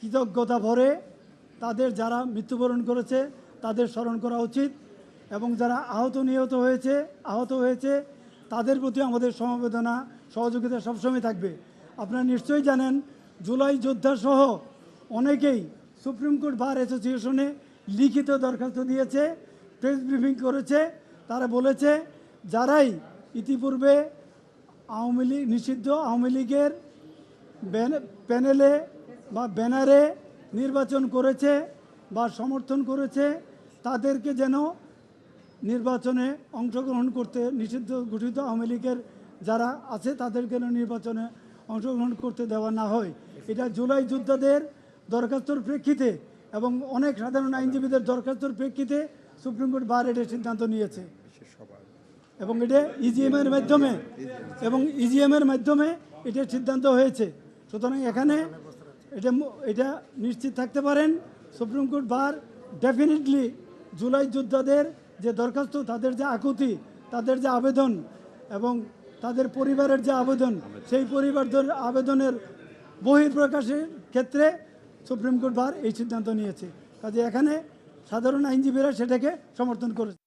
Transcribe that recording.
কৃতজ্ঞতা ভরে তাদের যারা মৃত্যুবরণ করেছে তাদের স্মরণ করা উচিত এবং যারা আহত হয়েছে তাদের প্রতি আমাদের সমবেদনা সহযোগিতা সবসময় থাকবে। আপনারা নিশ্চয়ই জানেন জুলাই যোদ্ধা সহ অনেকেই সুপ্রিম কোর্ট বার অ্যাসোসিয়েশনে লিখিত দরখাস্ত দিয়েছে, প্রেস ব্রিফিং করেছে। তারা বলেছে যারাই ইতিপূর্বে নিষিদ্ধ আওয়ামী লীগের প্যানেলে বা ব্যানারে নির্বাচন করেছে বা সমর্থন করেছে তাদেরকে যেন নির্বাচনে অংশগ্রহণ করতে, নিষিদ্ধ ঘোষিত আওয়ামী লীগের যারা আছে তাদেরকে নির্বাচনে অংশগ্রহণ করতে দেওয়া না হয়। এটা জুলাই যোদ্ধাদের দরখাস্তর প্রেক্ষিতে এবং অনেক সাধারণ আইনজীবীদের দরখাস্তর প্রেক্ষিতে সুপ্রিম কোর্ট বার এটার সিদ্ধান্ত নিয়েছে এবং এটা ইজিএমের মাধ্যমে এটার সিদ্ধান্ত হয়েছে। সুতরাং এখানে এটা নিশ্চিত থাকতে পারেন supreme court bar definitely July যোদ্ধাদের যে দরখাস্ত, তাদের যে আকুতি, তাদের যে আবেদন এবং তাদের পরিবারের যে আবেদন, সেই পরিবারদের আবেদনের বহিঃপ্রকাশের ক্ষেত্রে সুপ্রিম কোর্ট বার এই সিদ্ধান্ত নিয়েছে। কাজে এখানে সাধারণ আইনজীবীরা সেটাকে সমর্থন করেছে।